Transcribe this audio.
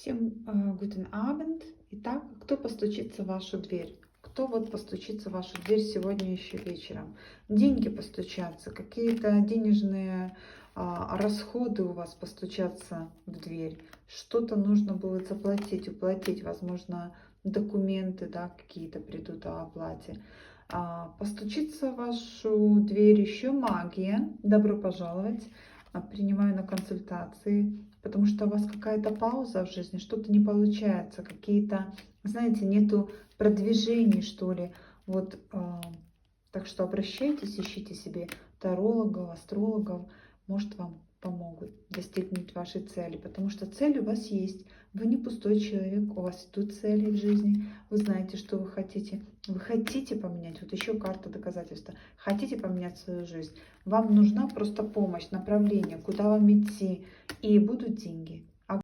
Всем guten Abend. Итак, кто постучится в вашу дверь? Кто вот постучится в вашу дверь сегодня еще вечером? Деньги постучатся, какие-то денежные расходы у вас постучатся в дверь. Что-то нужно будет заплатить, уплатить, возможно, документы, да, какие-то придут о оплате. Постучится в вашу дверь еще магия. Добро пожаловать. Принимаю на консультации, потому что у вас какая-то пауза в жизни, что-то не получается, какие-то, знаете, нету продвижений, что ли. Вот, так что обращайтесь, ищите себе тарологов, астрологов, может, вам помогут достигнуть вашей цели, потому что цель у вас есть. Вы не пустой человек, у вас идут цели в жизни, вы знаете, что вы хотите поменять, вот еще карта доказательства, хотите поменять свою жизнь, вам нужна просто помощь, направление, куда вам идти, и будут деньги.